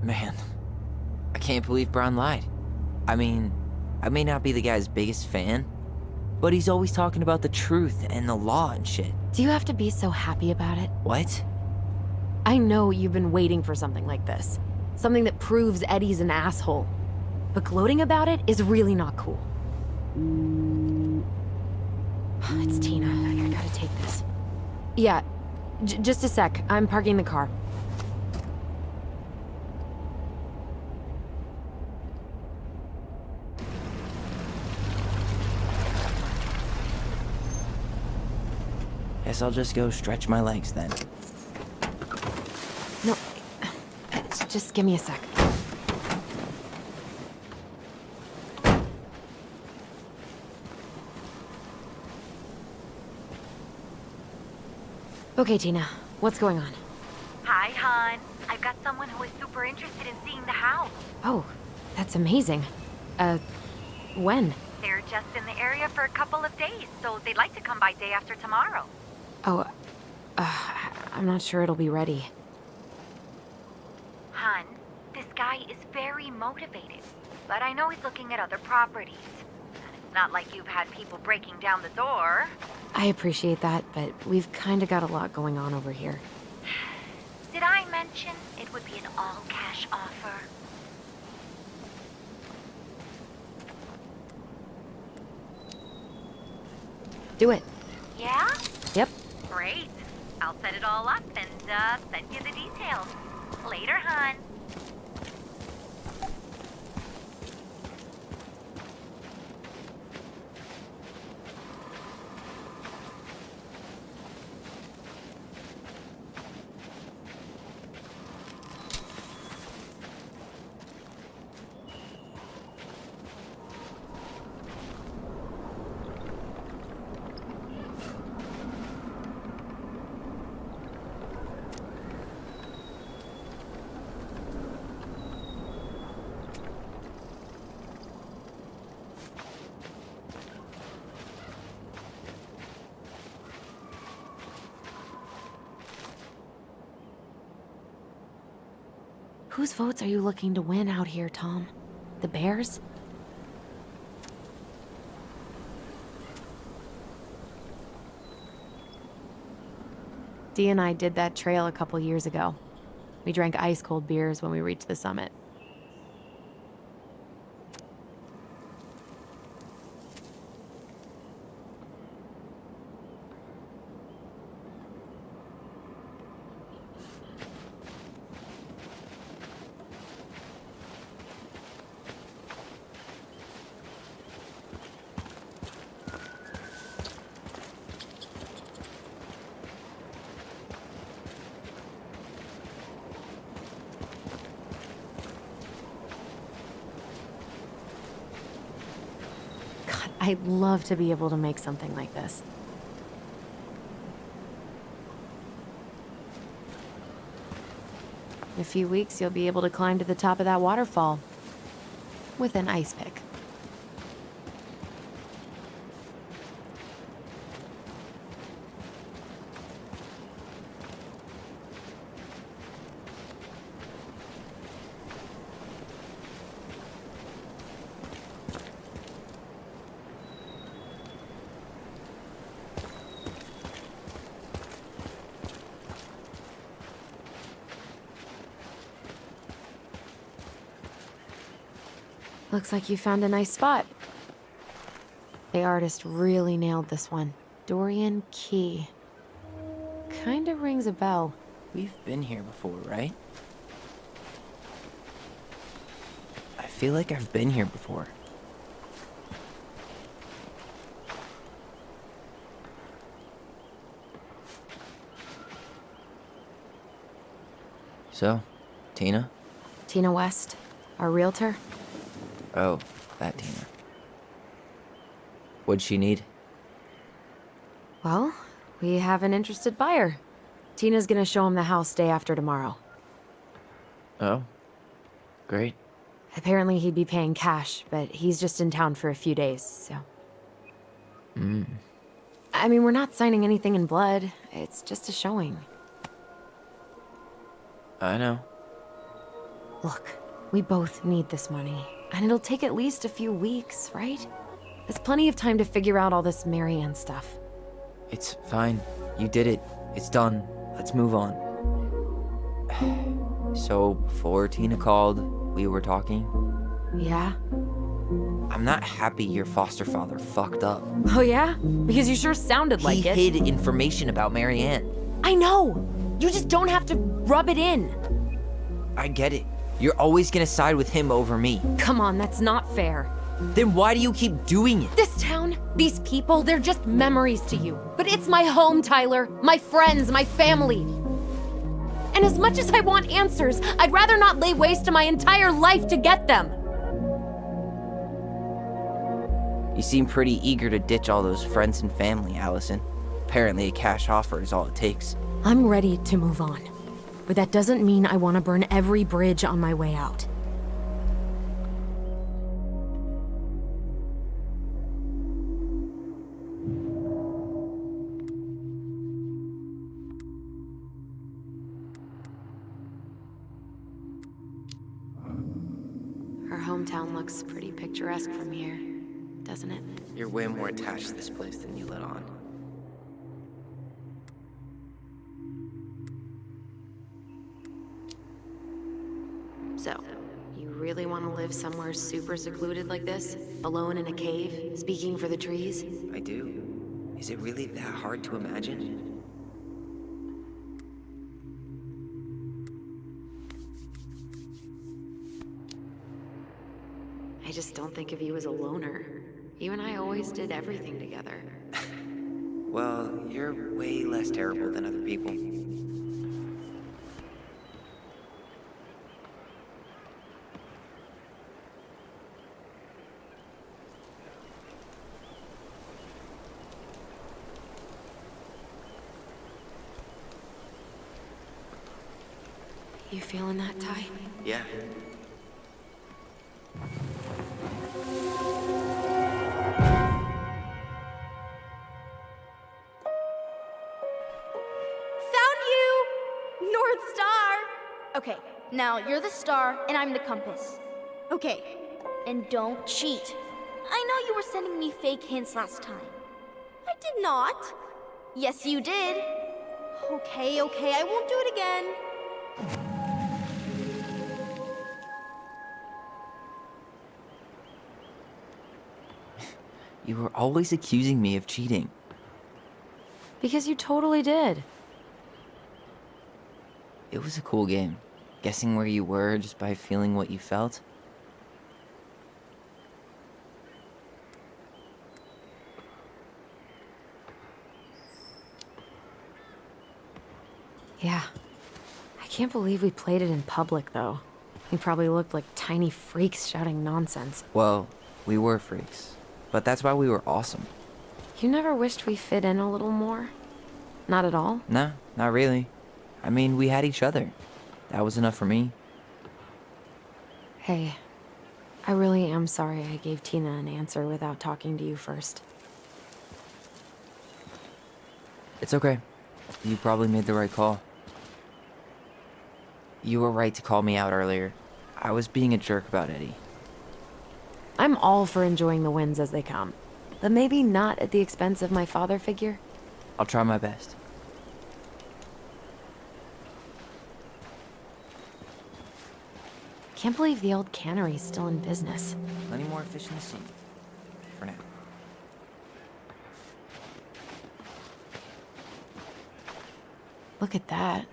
Man, I can't believe Braun lied. I mean, I may not be the guy's biggest fan, but he's always talking about the truth and the law and shit. Do you have to be so happy about it? What? I know you've been waiting for something like this. Something that proves Eddie's an asshole. But gloating about it is really not cool. It's Tina. I gotta take this. Yeah, just a sec. I'm parking the car. Guess I'll just go stretch my legs then. No, just give me a sec. Okay, Tina, what's going on? Hi, hon. I've got someone who is super interested in seeing the house. Oh, that's amazing. When? They're just in the area for a couple of days, so they'd like to come by day after tomorrow. Oh, I'm not sure it'll be ready. Hun, this guy is very motivated, but I know he's looking at other properties. And it's not like you've had people breaking down the door. I appreciate that, but we've kind of got a lot going on over here. Did I mention it would be an all-cash offer? Do it. Yeah? Yep. Great. I'll set it all up and send you the details. Later, hun. Whose votes are you looking to win out here, Tom? The Bears? Dee and I did that trail a couple years ago. We drank ice-cold beers when we reached the summit. I'd love to be able to make something like this. In a few weeks, you'll be able to climb to the top of that waterfall with an ice pick. Looks like you found a nice spot. The artist really nailed this one. Dorian Key. Kinda rings a bell. We've been here before, right? I feel like I've been here before. So, Tina? Tina West, our realtor. Oh, that Tina. What'd she need? Well, we have an interested buyer. Tina's gonna show him the house day after tomorrow. Oh, great. Apparently he'd be paying cash, but he's just in town for a few days, so... I mean, we're not signing anything in blood. It's just a showing. I know. Look, we both need this money, and it'll take at least a few weeks, right? There's plenty of time to figure out all this Marianne stuff. It's fine. You did it. It's done. Let's move on. So, before Tina called, we were talking. Yeah? I'm not happy your foster father fucked up. Oh yeah? Because you sure sounded like it. He hid information about Marianne. I know! You just don't have to rub it in. I get it. You're always gonna side with him over me. Come on, that's not fair. Then why do you keep doing it? This town, these people, they're just memories to you. But it's my home, Tyler. My friends, my family. And as much as I want answers, I'd rather not lay waste to my entire life to get them. You seem pretty eager to ditch all those friends and family, Alyson. Apparently a cash offer is all it takes. I'm ready to move on. But that doesn't mean I want to burn every bridge on my way out. Our hometown looks pretty picturesque from here, doesn't it? You're way more attached to this place than you let on. So, you really want to live somewhere super secluded like this? Alone in a cave, speaking for the trees? I do. Is it really that hard to imagine? I just don't think of you as a loner. You and I always did everything together. Well, you're way less terrible than other people. You feeling that, Ty? Yeah. Okay, now you're the star and I'm the compass. Okay, and don't cheat. I know you were sending me fake hints last time. I did not. Yes, you did. Okay, I won't do it again. You were always accusing me of cheating. Because you totally did. It was a cool game. Guessing where you were just by feeling what you felt. Yeah. I can't believe we played it in public, though. We probably looked like tiny freaks shouting nonsense. Well, we were freaks. But that's why we were awesome. You never wished we fit in a little more? Not at all? No, not really. I mean, we had each other. That was enough for me. Hey, I really am sorry I gave Tina an answer without talking to you first. It's okay. You probably made the right call. You were right to call me out earlier. I was being a jerk about Eddie. I'm all for enjoying the wins as they come, but maybe not at the expense of my father figure. I'll try my best. Can't believe the old cannery's still in business. Plenty more fish in the sea. For now. Look at that.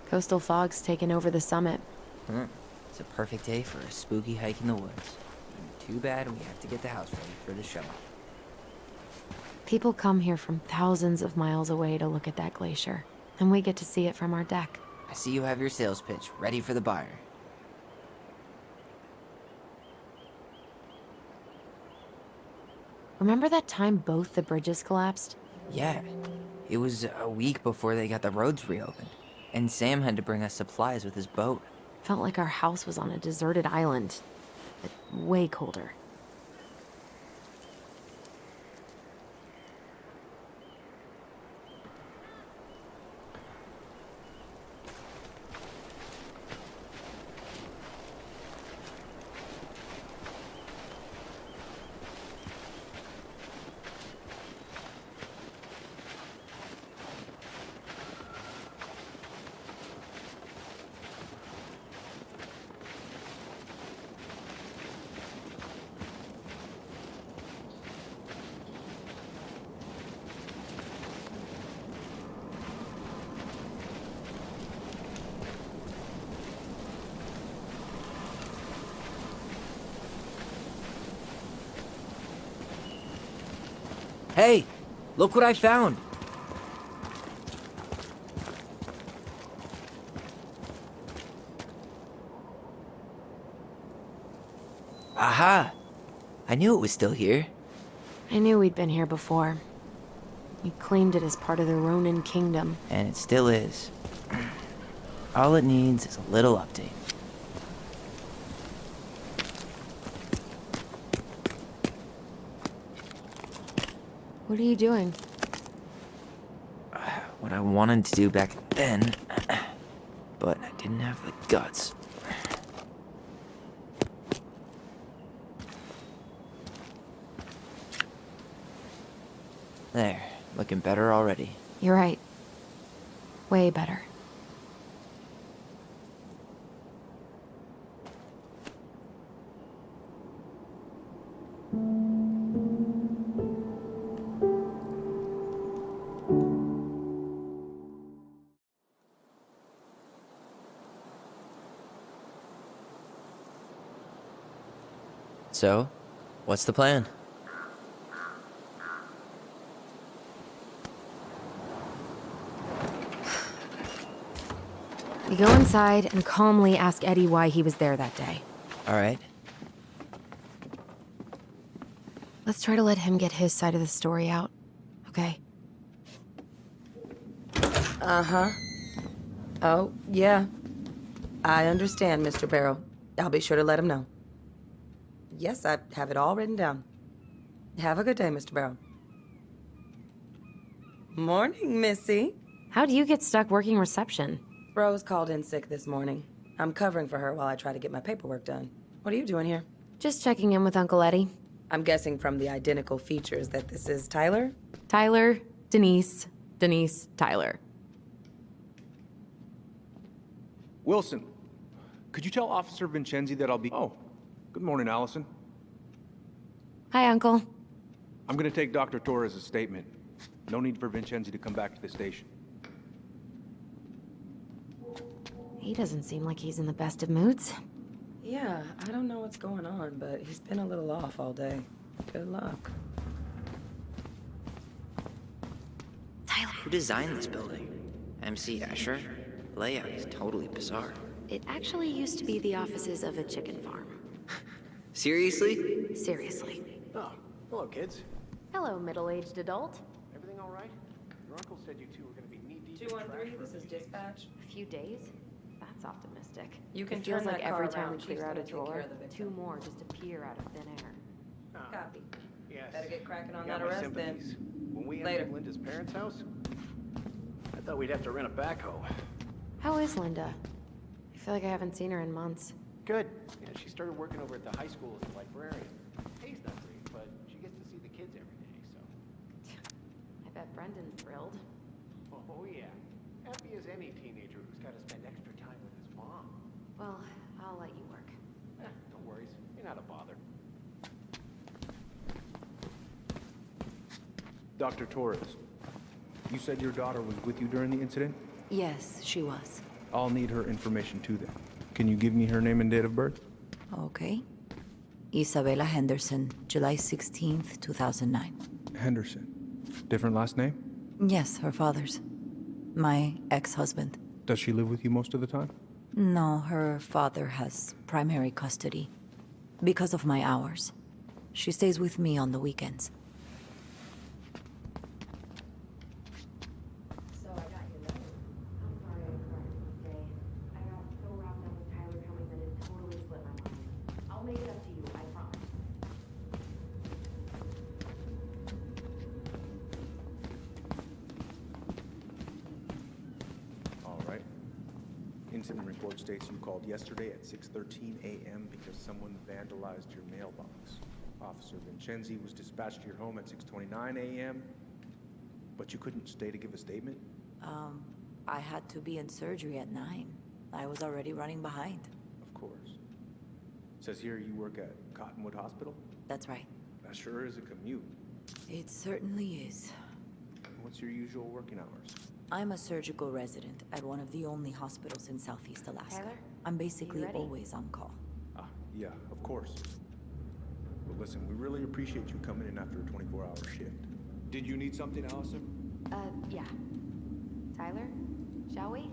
Coastal fog's taken over the summit. It's a perfect day for a spooky hike in the woods. Too bad we have to get the house ready for the show. People come here from thousands of miles away to look at that glacier, and we get to see it from our deck. I see you have your sales pitch ready for the buyer. Remember that time both the bridges collapsed? Yeah. It was a week before they got the roads reopened. And Sam had to bring us supplies with his boat. Felt like our house was on a deserted island, but way colder. Hey, look what I found. Aha! I knew it was still here. I knew we'd been here before. We claimed it as part of the Ronan kingdom. And it still is. All it needs is a little update. What are you doing? What I wanted to do back then, but I didn't have the guts. There, looking better already. You're right. Way better. So, what's the plan? We go inside and calmly ask Eddie why he was there that day. All right. Let's try to let him get his side of the story out, okay? Uh-huh. Oh, yeah. I understand, Mr. Barrow. I'll be sure to let him know. Yes, I have it all written down. Have a good day, Mr. Barrow. Morning, Missy. How'd you get stuck working reception? Rose called in sick this morning. I'm covering for her while I try to get my paperwork done. What are you doing here? Just checking in with Uncle Eddie. I'm guessing from the identical features that this is Tyler? Tyler, Denise, Denise, Tyler. Wilson, could you tell Officer Vincenzi that I'll be... Oh, good morning, Alyson. Hi, Uncle. I'm gonna take Dr. Torres' statement. No need for Vincenzi to come back to the station. He doesn't seem like he's in the best of moods. Yeah, I don't know what's going on, but he's been a little off all day. Good luck. Tyler. Who designed this building? MC Escher? Layout is totally bizarre. It actually used to be the offices of a chicken farm. Seriously? Seriously. Oh, hello, kids. Hello, middle-aged adult. Everything all right? Your uncle said you two were going to be knee-deep in 213, trash this is dispatch. A few days? That's optimistic. You can It feels turn like that every car time we around. She's clear out a gonna take care drawer, of the victim. two more just appear out of thin air. Oh, Copy. yes. Better get cracking on You got that my arrest then. sympathies. When we Later. entered Linda's parents' house, I thought we'd have to rent a backhoe. How is Linda? I feel like I haven't seen her in months. Good. Yeah, she started working over at the high school as a librarian. Pay's not great, but she gets to see the kids every day, so. I bet Brendan's thrilled. Oh, yeah. Happy as any teenager who's got to spend extra time with his mom. Well, I'll let you work. No worries. You're not a bother. Dr. Torres, you said your daughter was with you during the incident? Yes, she was. I'll need her information too then. Can you give me her name and date of birth? Okay. Isabella Henderson, July 16th, 2009. Henderson. Different last name? Yes, her father's. My ex-husband. Does she live with you most of the time? No, her father has primary custody. Because of my hours. She stays with me on the weekends. So I got your letter. I'm sorry I cried today. I got so wrapped up with Tyler coming that it totally split my mind. I'll make it up to you, I promise. All right. Incident report states you called yesterday at 6:13 a.m. because someone vandalized your mailbox. Officer Vincenzi was dispatched to your home at 6:29 a.m., but you couldn't stay to give a statement? I had to be in surgery at 9. I was already running behind. Of course. Says here you work at Cottonwood Hospital? That's right. That sure is a commute. It certainly is. What's your usual working hours? I'm a surgical resident at one of the only hospitals in Southeast Alaska. Tyler, I'm basically ready? always on call. Ah, yeah, of course. Well, listen, we really appreciate you coming in after a 24-hour shift. Did you need something, Alyson? Yeah. Tyler, shall we?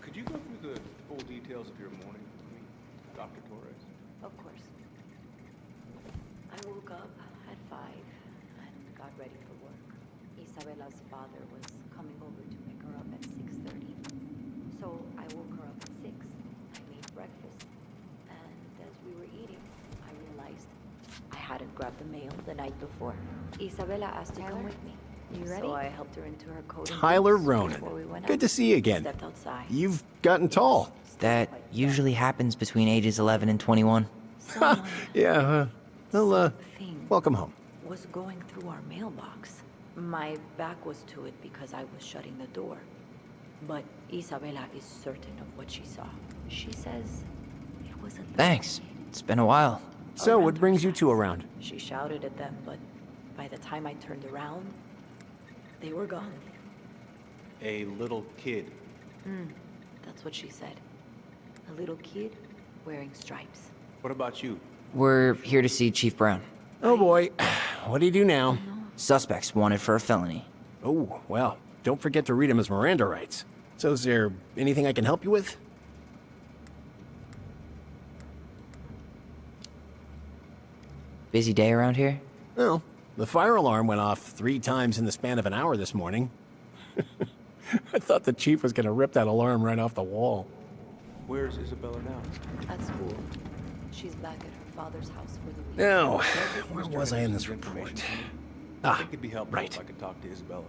Could you go through the full details of your morning with me, Dr. Torres? Of course. I woke up at 5 and got ready for work. Isabella's father was coming over to pick her up at 6:30. So I woke her up at 6. I made breakfast. And as we were eating, I realized I hadn't grabbed the mail the night before. Isabella asked to come with me. You ready? So I helped her into her coat and Tyler boots Ronan. before we went Good out. to see you again. Stepped outside. You've gotten tall. That usually happens between ages 11 and 21. Someone Yeah, well, thing welcome home. was going through our mailbox. My back was to it because I was shutting the door. But Isabella is certain of what she saw. She says it was a little Thanks. kid It's been a while. So, around what her brings you size. two around? She shouted at them, but by the time I turned around, they were gone. A little kid. That's what she said. A little kid wearing stripes. What about you? We're here to see Chief Brown. Oh boy, what do you do now? Suspects wanted for a felony. Oh, well, don't forget to read him his Miranda rights. So is there anything I can help you with? Busy day around here? Well, the fire alarm went off 3 times in the span of an hour this morning. I thought the chief was gonna rip that alarm right off the wall. Where's Isabella now? At school. She's back at her father's house for the week. Now, where Mr. was I in this Henderson's report? information to me. I Ah, think it'd be helpful right. if I could talk to Isabella.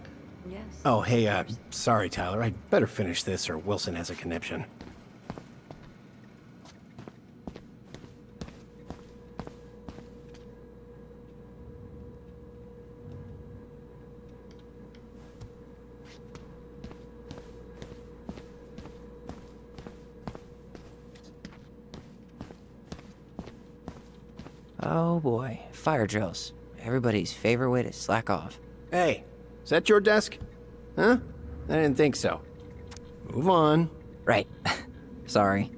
Yes. Oh, hey, sorry, Tyler. I'd better finish this or Wilson has a conniption. Oh boy, fire drills. Everybody's favorite way to slack off. Hey, is that your desk? Huh? I didn't think so. Move on. Right. Sorry.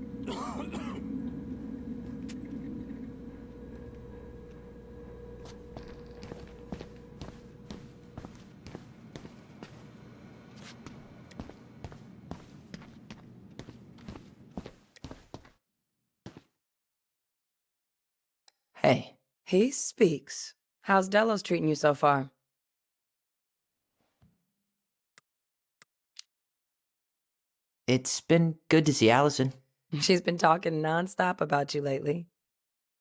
Hey, He speaks. How's Delos treating you so far? it's been good to see Alyson. She's been talking nonstop about you lately.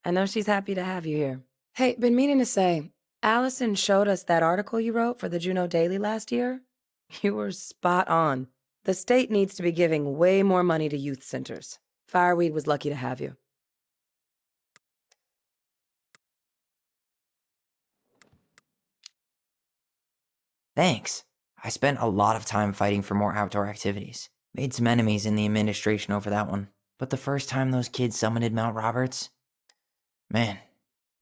I know she's happy to have you here. Hey, been meaning to say, Alyson showed us that article you wrote for the Juneau Daily last year. You were spot on. The state needs to be giving way more money to youth centers. Fireweed was lucky to have you. Thanks. I spent a lot of time fighting for more outdoor activities. Made some enemies in the administration over that one. But the first time those kids summited Mount Roberts, man,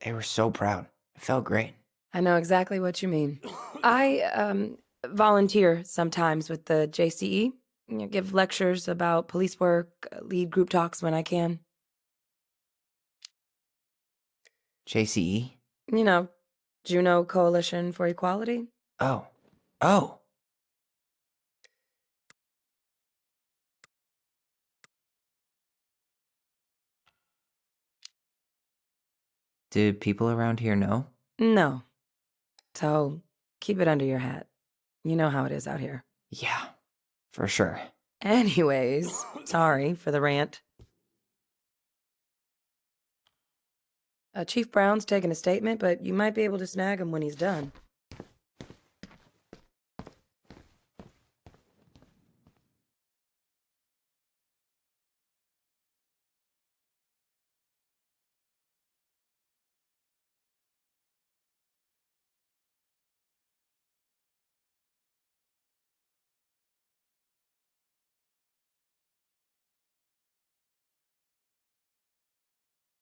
they were so proud. It felt great. I know exactly what you mean. I volunteer sometimes with the JCE. You know, give lectures about police work, lead group talks when I can. JCE? You know, Juneau Coalition for Equality. Oh. Oh. Do people around here know? No. So, keep it under your hat. You know how it is out here. Yeah, for sure. Anyways, sorry for the rant. Chief Brown's taking a statement, but you might be able to snag him when he's done.